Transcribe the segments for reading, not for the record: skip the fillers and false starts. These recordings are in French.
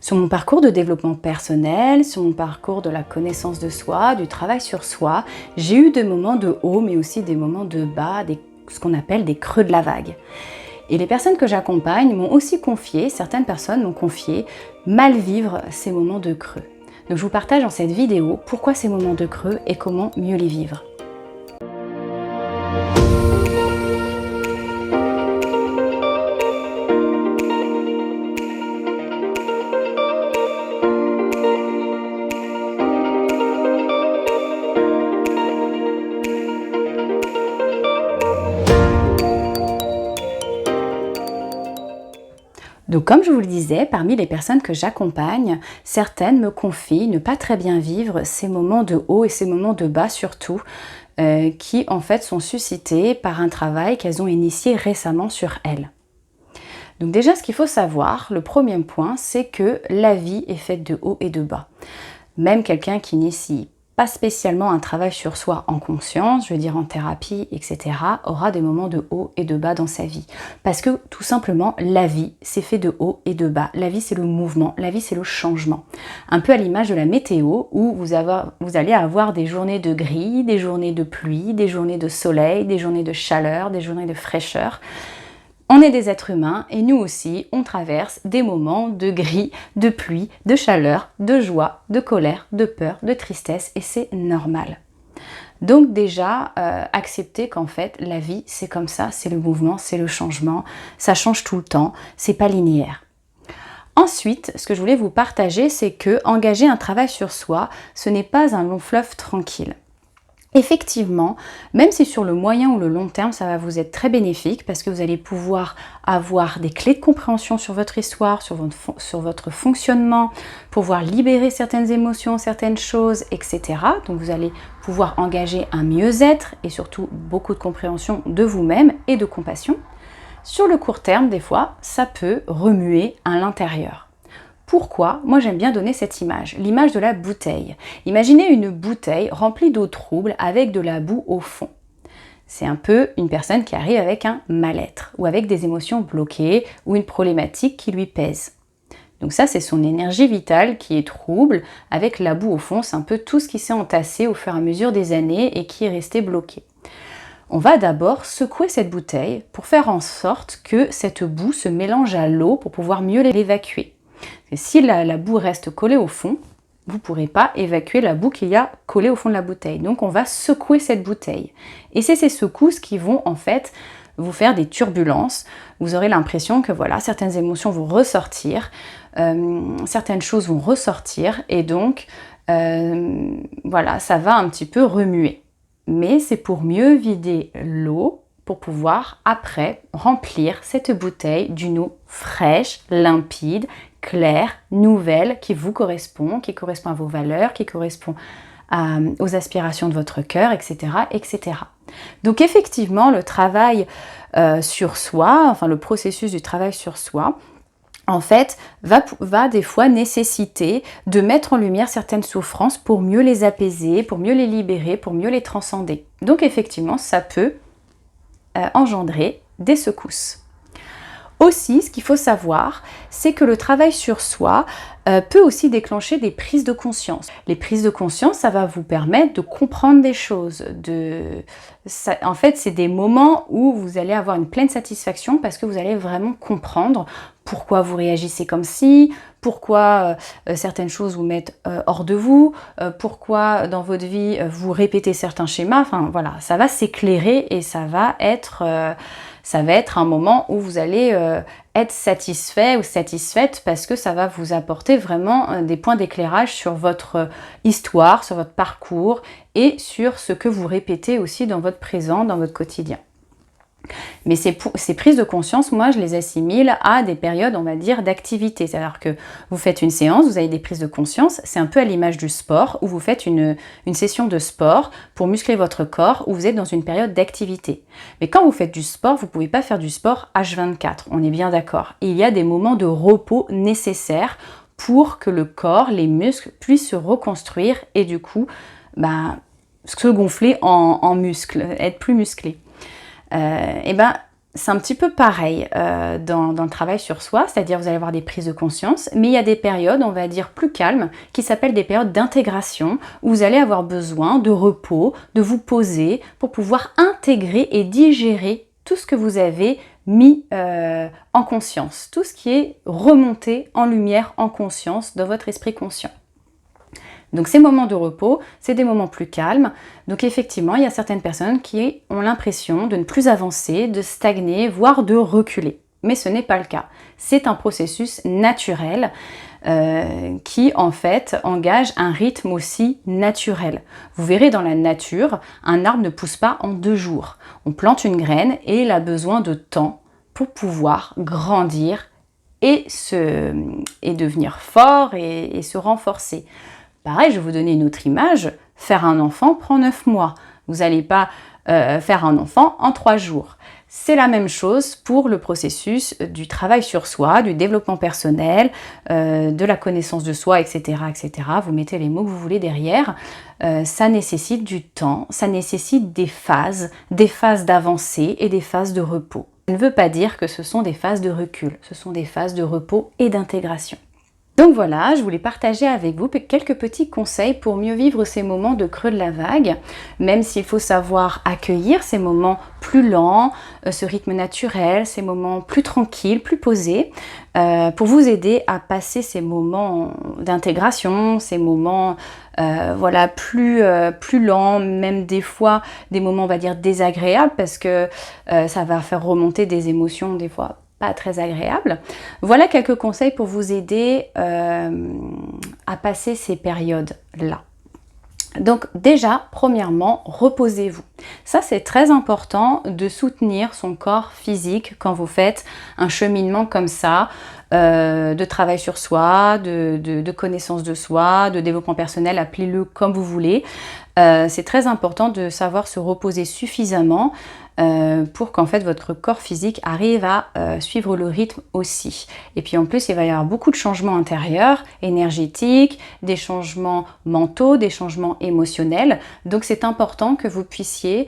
Sur mon parcours de développement personnel, sur mon parcours de la connaissance de soi, du travail sur soi, j'ai eu des moments de haut, mais aussi des moments de bas, ce qu'on appelle des creux de la vague. Et les personnes que j'accompagne m'ont aussi confié, certaines personnes m'ont confié, mal vivre ces moments de creux. Donc je vous partage dans cette vidéo pourquoi ces moments de creux et comment mieux les vivre. Donc comme je vous le disais, parmi les personnes que j'accompagne, certaines me confient ne pas très bien vivre ces moments de haut et ces moments de bas surtout, qui en fait sont suscités par un travail qu'elles ont initié récemment sur elles. Donc déjà ce qu'il faut savoir, le premier point, c'est que la vie est faite de haut et de bas. Même quelqu'un qui initie pas spécialement un travail sur soi en conscience, je veux dire en thérapie, etc., aura des moments de haut et de bas dans sa vie. Parce que tout simplement, la vie, c'est fait de haut et de bas. La vie, c'est le mouvement, la vie, c'est le changement. Un peu à l'image de la météo, où vous allez avoir des journées de gris, des journées de pluie, des journées de soleil, des journées de chaleur, des journées de fraîcheur. On est des êtres humains et nous aussi, on traverse des moments de gris, de pluie, de chaleur, de joie, de colère, de peur, de tristesse et c'est normal. Donc déjà, accepter qu'en fait, la vie, c'est comme ça, c'est le mouvement, c'est le changement, ça change tout le temps, c'est pas linéaire. Ensuite, ce que je voulais vous partager, c'est que engager un travail sur soi, ce n'est pas un long fleuve tranquille. Effectivement, même si sur le moyen ou le long terme, ça va vous être très bénéfique parce que vous allez pouvoir avoir des clés de compréhension sur votre histoire, sur votre fonctionnement, pouvoir libérer certaines émotions, certaines choses, etc. Donc vous allez pouvoir engager un mieux-être et surtout beaucoup de compréhension de vous-même et de compassion. Sur le court terme, des fois, ça peut remuer à l'intérieur. Pourquoi? Moi j'aime bien donner cette image, l'image de la bouteille. Imaginez une bouteille remplie d'eau trouble avec de la boue au fond. C'est un peu une personne qui arrive avec un mal-être ou avec des émotions bloquées ou une problématique qui lui pèse. Donc ça c'est son énergie vitale qui est trouble avec la boue au fond, c'est un peu tout ce qui s'est entassé au fur et à mesure des années et qui est resté bloqué. On va d'abord secouer cette bouteille pour faire en sorte que cette boue se mélange à l'eau pour pouvoir mieux l'évacuer. Et si la boue reste collée au fond, vous ne pourrez pas évacuer la boue qu'il y a collée au fond de la bouteille. Donc on va secouer cette bouteille. Et c'est ces secousses qui vont en fait vous faire des turbulences. Vous aurez l'impression que voilà, certaines émotions vont ressortir, certaines choses vont ressortir et donc voilà, ça va un petit peu remuer. Mais c'est pour mieux vider l'eau, pour pouvoir après remplir cette bouteille d'une eau fraîche, limpide, claire, nouvelle, qui vous correspond, qui correspond à vos valeurs, qui correspond aux aspirations de votre cœur, etc., etc. Donc effectivement, le travail sur soi, enfin le processus du travail sur soi, en fait, va des fois nécessiter de mettre en lumière certaines souffrances pour mieux les apaiser, pour mieux les libérer, pour mieux les transcender. Donc effectivement, ça peut engendrer des secousses. Aussi, ce qu'il faut savoir, c'est que le travail sur soi peut aussi déclencher des prises de conscience. Les prises de conscience, ça va vous permettre de comprendre des choses. En fait, c'est des moments où vous allez avoir une pleine satisfaction parce que vous allez vraiment comprendre pourquoi vous réagissez comme ci, pourquoi certaines choses vous mettent hors de vous, pourquoi dans votre vie vous répétez certains schémas. Enfin voilà, ça va s'éclairer et ça va être un moment où vous allez être satisfait ou satisfaite parce que ça va vous apporter vraiment des points d'éclairage sur votre histoire, sur votre parcours et sur ce que vous répétez aussi dans votre présent, dans votre quotidien. Mais ces prises de conscience, moi, je les assimile à des périodes, on va dire, d'activité. C'est-à-dire que vous faites une séance, vous avez des prises de conscience, c'est un peu à l'image du sport, où vous faites une session de sport pour muscler votre corps, où vous êtes dans une période d'activité. Mais quand vous faites du sport, vous ne pouvez pas faire du sport H24, on est bien d'accord. Il y a des moments de repos nécessaires pour que le corps, les muscles puissent se reconstruire et du coup, se gonfler en muscles, être plus musclés. c'est un petit peu pareil dans le travail sur soi, c'est-à-dire vous allez avoir des prises de conscience, mais il y a des périodes, on va dire, plus calmes, qui s'appellent des périodes d'intégration, où vous allez avoir besoin de repos, de vous poser, pour pouvoir intégrer et digérer tout ce que vous avez mis en conscience, tout ce qui est remonté en lumière, en conscience, dans votre esprit conscient. Donc ces moments de repos, c'est des moments plus calmes. Donc effectivement, il y a certaines personnes qui ont l'impression de ne plus avancer, de stagner, voire de reculer. Mais ce n'est pas le cas. C'est un processus naturel qui en fait engage un rythme aussi naturel. Vous verrez dans la nature, un arbre ne pousse pas en 2 jours. On plante une graine et il a besoin de temps pour pouvoir grandir et devenir fort et se renforcer. Pareil, je vais vous donner une autre image. Faire un enfant prend 9 mois. Vous n'allez pas faire un enfant en 3 jours. C'est la même chose pour le processus du travail sur soi, du développement personnel, de la connaissance de soi, etc., etc. Vous mettez les mots que vous voulez derrière. Ça nécessite du temps, ça nécessite des phases d'avancée et des phases de repos. Ça ne veut pas dire que ce sont des phases de recul, ce sont des phases de repos et d'intégration. Donc voilà, je voulais partager avec vous quelques petits conseils pour mieux vivre ces moments de creux de la vague, même s'il faut savoir accueillir ces moments plus lents, ce rythme naturel, ces moments plus tranquilles, plus posés, pour vous aider à passer ces moments d'intégration, ces moments voilà, plus lents, même des fois des moments on va dire désagréables parce que ça va faire remonter des émotions des fois pas très agréable. Voilà quelques conseils pour vous aider à passer ces périodes-là. Donc déjà, premièrement, reposez-vous. Ça, c'est très important de soutenir son corps physique quand vous faites un cheminement comme ça, de travail sur soi, de connaissance de soi, de développement personnel, appelez-le comme vous voulez. C'est très important de savoir se reposer suffisamment pour qu'en fait votre corps physique arrive à suivre le rythme aussi. Et puis en plus, il va y avoir beaucoup de changements intérieurs, énergétiques, des changements mentaux, des changements émotionnels. Donc c'est important que vous puissiez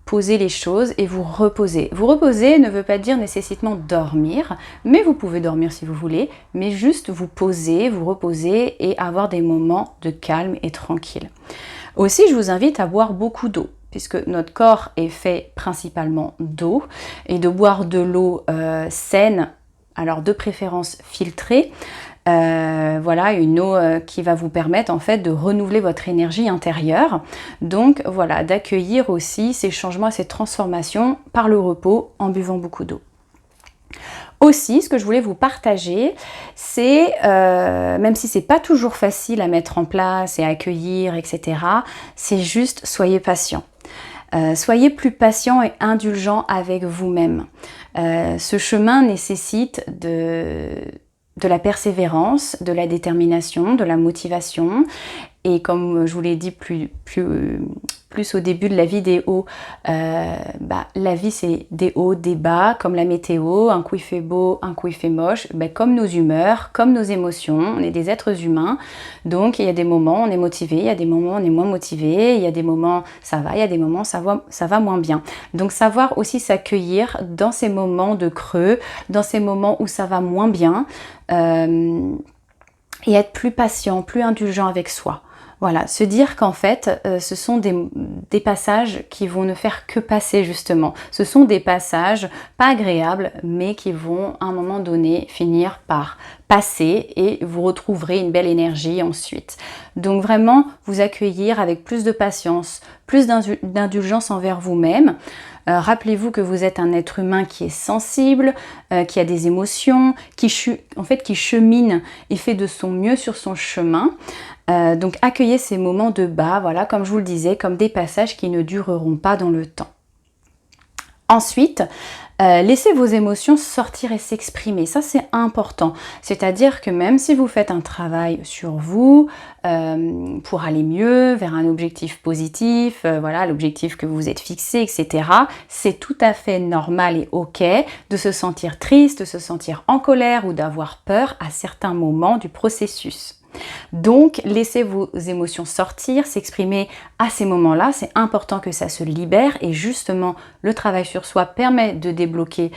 poser les choses et vous reposer. Vous reposer ne veut pas dire nécessairement dormir, mais vous pouvez dormir si vous voulez, mais juste vous poser, vous reposer et avoir des moments de calme et tranquille. Aussi, je vous invite à boire beaucoup d'eau, puisque notre corps est fait principalement d'eau, et de boire de l'eau saine, alors de préférence filtrée, voilà, une eau qui va vous permettre en fait de renouveler votre énergie intérieure. Donc voilà, d'accueillir aussi ces changements, ces transformations par le repos en buvant beaucoup d'eau. Aussi, ce que je voulais vous partager, c'est, même si c'est pas toujours facile à mettre en place et à accueillir, etc., c'est juste soyez patient. Soyez plus patient et indulgent avec vous-même. Ce chemin nécessite de la persévérance, de la détermination, de la motivation. Et comme je vous l'ai dit plus au début de la vidéo, la vie c'est des hauts, des bas, comme la météo, un coup il fait beau, un coup il fait moche, comme nos humeurs, comme nos émotions, on est des êtres humains, donc il y a des moments on est motivé, il y a des moments on est moins motivé, il y a des moments ça va, il y a des moments ça va moins bien. Donc savoir aussi s'accueillir dans ces moments de creux, dans ces moments où ça va moins bien, et être plus patient, plus indulgent avec soi. Voilà, se dire qu'en fait, ce sont des passages qui vont ne faire que passer justement. Ce sont des passages pas agréables, mais qui vont à un moment donné finir par passer et vous retrouverez une belle énergie ensuite. Donc vraiment, vous accueillir avec plus de patience, plus d'indulgence envers vous-même. Rappelez-vous que vous êtes un être humain qui est sensible, qui a des émotions, qui chemine et fait de son mieux sur son chemin. Donc accueillez ces moments de bas, voilà, comme je vous le disais, comme des passages qui ne dureront pas dans le temps. Ensuite, laissez vos émotions sortir et s'exprimer, ça c'est important. C'est-à-dire que même si vous faites un travail sur vous, pour aller mieux, vers un objectif positif, voilà, l'objectif que vous vous êtes fixé, etc., c'est tout à fait normal et ok de se sentir triste, de se sentir en colère ou d'avoir peur à certains moments du processus. Donc, laissez vos émotions sortir, s'exprimer à ces moments-là. C'est important que ça se libère et justement, le travail sur soi permet de débloquer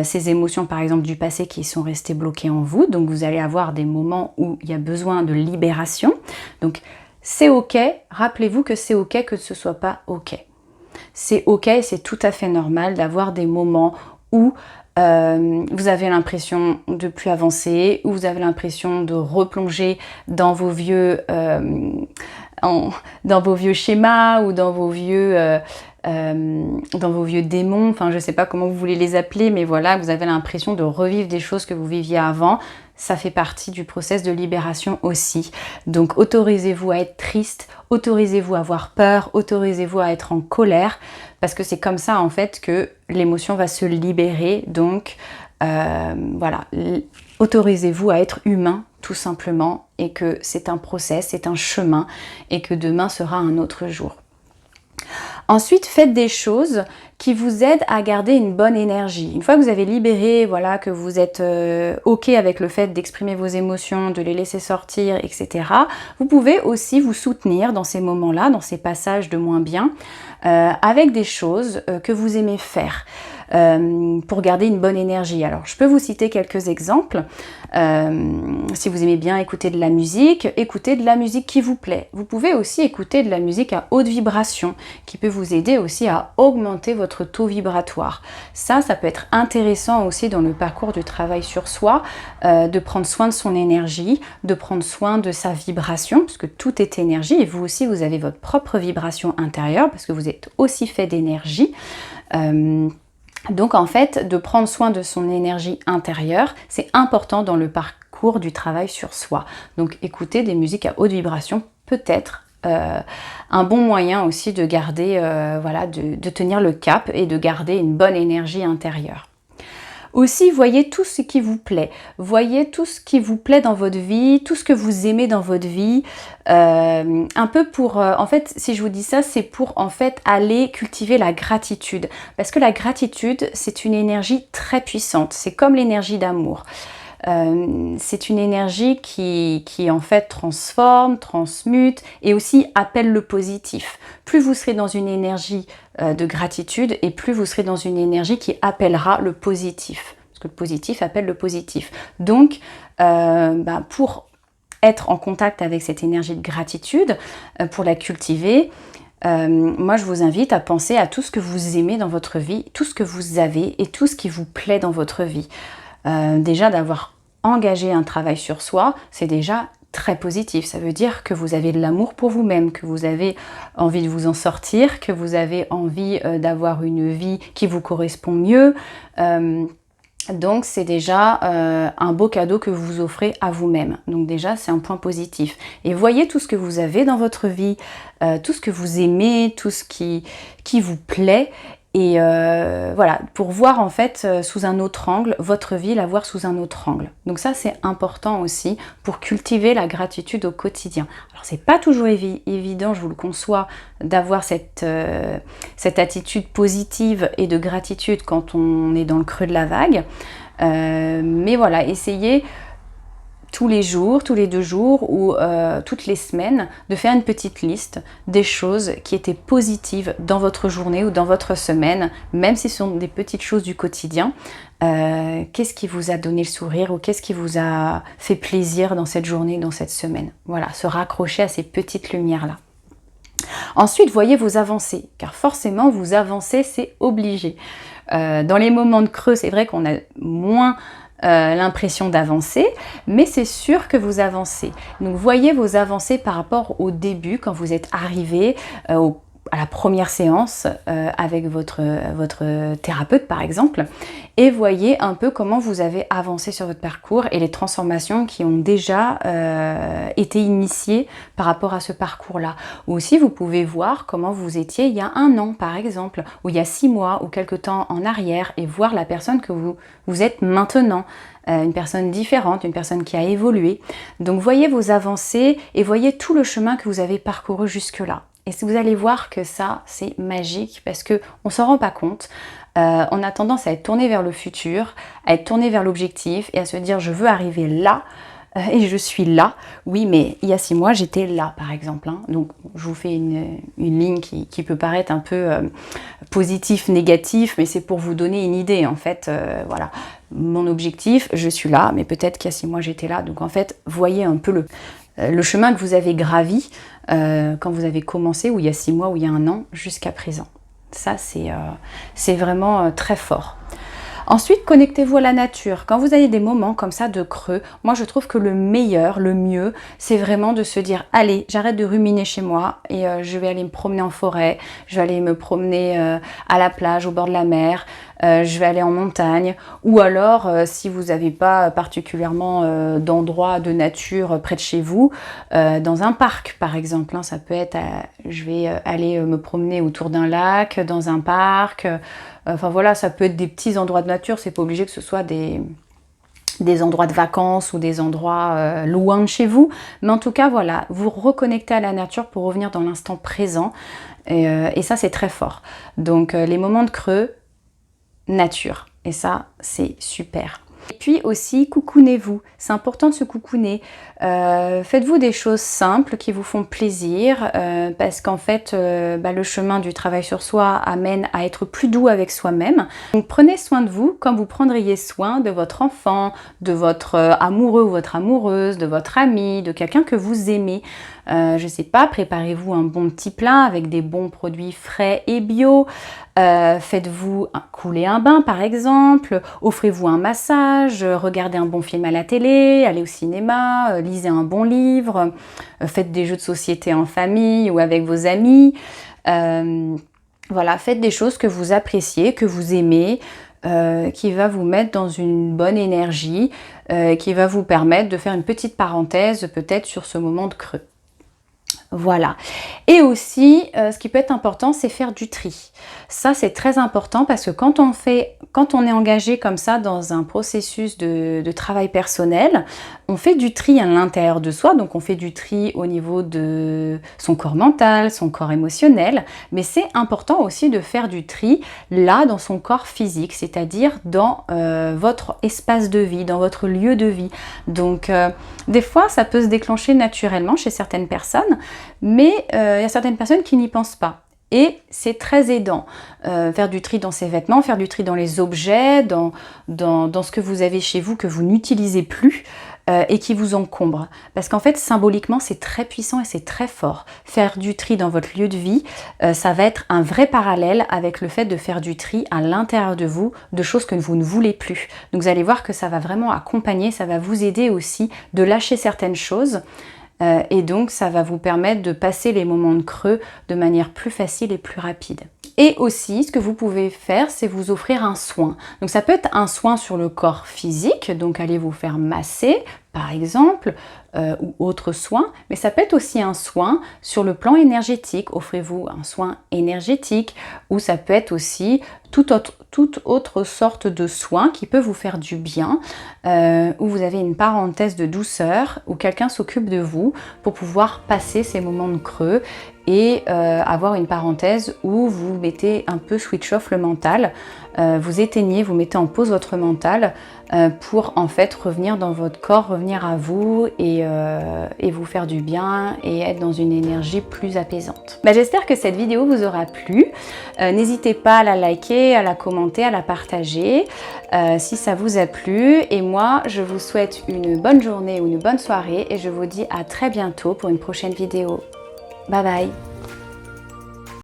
ces émotions, par exemple, du passé qui sont restées bloquées en vous. Donc, vous allez avoir des moments où il y a besoin de libération. Donc, c'est OK. Rappelez-vous que c'est OK que ce ne soit pas OK. C'est OK et c'est tout à fait normal d'avoir des moments où vous avez l'impression de plus avancer, où vous avez l'impression de replonger dans vos vieux, dans vos vieux schémas ou dans vos vieux démons, enfin je ne sais pas comment vous voulez les appeler, mais voilà, vous avez l'impression de revivre des choses que vous viviez avant. Ça fait partie du process de libération aussi. Donc autorisez-vous à être triste, autorisez-vous à avoir peur, autorisez-vous à être en colère, parce que c'est comme ça en fait que l'émotion va se libérer. Donc voilà, autorisez-vous à être humain tout simplement, et que c'est un process, c'est un chemin, et que demain sera un autre jour. Ensuite, faites des choses qui vous aident à garder une bonne énergie. Une fois que vous avez libéré, voilà, que vous êtes OK avec le fait d'exprimer vos émotions, de les laisser sortir, etc., vous pouvez aussi vous soutenir dans ces moments-là, dans ces passages de moins bien, avec des choses que vous aimez faire. Pour garder une bonne énergie. Alors, je peux vous citer quelques exemples. Si vous aimez bien écouter de la musique, écoutez de la musique qui vous plaît. Vous pouvez aussi écouter de la musique à haute vibration, qui peut vous aider aussi à augmenter votre taux vibratoire. Ça peut être intéressant aussi dans le parcours du travail sur soi, de prendre soin de son énergie, de prendre soin de sa vibration, parce que tout est énergie, et vous aussi, vous avez votre propre vibration intérieure, parce que vous êtes aussi fait d'énergie. Donc en fait, de prendre soin de son énergie intérieure, c'est important dans le parcours du travail sur soi. Donc écouter des musiques à haute vibration peut être un bon moyen aussi de garder, voilà, de tenir le cap et de garder une bonne énergie intérieure. Aussi, voyez tout ce qui vous plaît. Voyez tout ce qui vous plaît dans votre vie, tout ce que vous aimez dans votre vie. Un peu pour... en fait, si je vous dis ça, c'est pour en fait aller cultiver la gratitude. Parce que la gratitude, c'est une énergie très puissante. C'est comme l'énergie d'amour. C'est une énergie qui en fait transforme, transmute et aussi appelle le positif. Plus vous serez dans une énergie de gratitude et plus vous serez dans une énergie qui appellera le positif. Parce que le positif appelle le positif. Donc, pour être en contact avec cette énergie de gratitude, pour la cultiver, moi je vous invite à penser à tout ce que vous aimez dans votre vie, tout ce que vous avez et tout ce qui vous plaît dans votre vie. Déjà d'avoir engagé un travail sur soi, c'est déjà très positif. Ça veut dire que vous avez de l'amour pour vous-même, que vous avez envie de vous en sortir, que vous avez envie d'avoir une vie qui vous correspond mieux. Donc c'est déjà un beau cadeau que vous offrez à vous-même. Donc déjà c'est un point positif. Et voyez tout ce que vous avez dans votre vie, tout ce que vous aimez, tout ce qui vous plaît. Et voilà, pour voir en fait sous un autre angle, votre vie, la voir sous un autre angle. Donc ça c'est important aussi pour cultiver la gratitude au quotidien. Alors c'est pas toujours évident, je vous le conçois, d'avoir cette attitude positive et de gratitude quand on est dans le creux de la vague. Mais voilà, essayez tous les jours, tous les 2 jours ou toutes les semaines, de faire une petite liste des choses qui étaient positives dans votre journée ou dans votre semaine, même si ce sont des petites choses du quotidien. Qu'est-ce qui vous a donné le sourire ou qu'est-ce qui vous a fait plaisir dans cette journée, dans cette semaine? Voilà, se raccrocher à ces petites lumières-là. Ensuite, voyez vos avancées, car forcément, vous avancez, c'est obligé. Dans les moments de creux, c'est vrai qu'on a moins l'impression d'avancer, mais c'est sûr que vous avancez. Donc voyez vos avancées par rapport au début, quand vous êtes arrivé à la première séance avec votre thérapeute par exemple, et voyez un peu comment vous avez avancé sur votre parcours et les transformations qui ont déjà été initiées par rapport à ce parcours-là. Ou aussi vous pouvez voir comment vous étiez il y a 1 an par exemple, ou il y a 6 mois, ou quelque temps en arrière, et voir la personne que vous êtes maintenant. Une personne différente, une personne qui a évolué. Donc voyez vos avancées et voyez tout le chemin que vous avez parcouru jusque-là. Et vous allez voir que ça, c'est magique parce qu'on ne s'en rend pas compte. On a tendance à être tourné vers le futur, à être tourné vers l'objectif et à se dire je veux arriver là. et je suis là. Oui, mais il y a 6 mois, j'étais là, par exemple. Hein. Donc, je vous fais une ligne qui peut paraître un peu positif, négatif, mais c'est pour vous donner une idée, en fait. Voilà, mon objectif, je suis là, mais peut-être qu'il y a 6 mois, j'étais là. Donc, en fait, voyez un peu le chemin que vous avez gravi quand vous avez commencé, ou il y a 6 mois, ou il y a 1 an, jusqu'à présent. Ça, c'est vraiment très fort. Ensuite, connectez-vous à la nature. Quand vous avez des moments comme ça de creux, moi je trouve que le meilleur, le mieux, c'est vraiment de se dire, allez, j'arrête de ruminer chez moi et je vais aller me promener en forêt, je vais aller me promener à la plage, au bord de la mer, je vais aller en montagne, ou alors, si vous n'avez pas particulièrement d'endroit de nature près de chez vous, dans un parc par exemple, hein, ça peut être, je vais aller me promener autour d'un lac, dans un parc, enfin voilà, ça peut être des petits endroits de nature, c'est pas obligé que ce soit des endroits de vacances ou des endroits loin de chez vous. Mais en tout cas, voilà, vous reconnectez à la nature pour revenir dans l'instant présent. Et ça, c'est très fort. Donc, les moments de creux, nature. Et ça, c'est super. Et puis aussi, coucounez-vous. C'est important de se coucouner. Faites-vous des choses simples qui vous font plaisir parce qu'en fait, le chemin du travail sur soi amène à être plus doux avec soi-même. Donc prenez soin de vous comme vous prendriez soin de votre enfant, de votre amoureux ou votre amoureuse, de votre ami, de quelqu'un que vous aimez. Je sais pas, préparez-vous un bon petit plat avec des bons produits frais et bio. Faites-vous couler un bain par exemple, offrez-vous un massage, regardez un bon film à la télé, allez au cinéma, lisez un bon livre, faites des jeux de société en famille ou avec vos amis. Voilà, faites des choses que vous appréciez, que vous aimez, qui va vous mettre dans une bonne énergie, qui va vous permettre de faire une petite parenthèse peut-être sur ce moment de creux. Voilà. Et aussi, ce qui peut être important, c'est faire du tri. Ça, c'est très important parce que quand on est engagé comme ça dans un processus de travail personnel, on fait du tri à l'intérieur de soi. Donc, on fait du tri au niveau de son corps mental, son corps émotionnel. Mais c'est important aussi de faire du tri là, dans son corps physique, c'est-à-dire dans votre espace de vie, dans votre lieu de vie. Donc, des fois, ça peut se déclencher naturellement chez certaines personnes. Mais il y a certaines personnes qui n'y pensent pas. Et c'est très aidant. Faire du tri dans ses vêtements, faire du tri dans les objets, dans ce que vous avez chez vous que vous n'utilisez plus et qui vous encombre. Parce qu'en fait, symboliquement, c'est très puissant et c'est très fort. Faire du tri dans votre lieu de vie, ça va être un vrai parallèle avec le fait de faire du tri à l'intérieur de vous, de choses que vous ne voulez plus. Donc vous allez voir que ça va vraiment accompagner, ça va vous aider aussi de lâcher certaines choses. Et donc ça va vous permettre de passer les moments de creux de manière plus facile et plus rapide. Et aussi, ce que vous pouvez faire, c'est vous offrir un soin. Donc ça peut être un soin sur le corps physique, donc allez vous faire masser par exemple, ou autre soin, mais ça peut être aussi un soin sur le plan énergétique. Offrez-vous un soin énergétique, ou ça peut être aussi toute autre sorte de soin qui peut vous faire du bien, où vous avez une parenthèse de douceur, où quelqu'un s'occupe de vous pour pouvoir passer ces moments de creux et avoir une parenthèse où vous mettez un peu switch off le mental, vous éteignez, vous mettez en pause votre mental pour en fait revenir dans votre corps, revenir à vous et vous faire du bien et être dans une énergie plus apaisante. J'espère que cette vidéo vous aura plu. N'hésitez pas à la liker, à la commenter, à la partager si ça vous a plu. Et moi, je vous souhaite une bonne journée ou une bonne soirée et je vous dis à très bientôt pour une prochaine vidéo. Bye bye!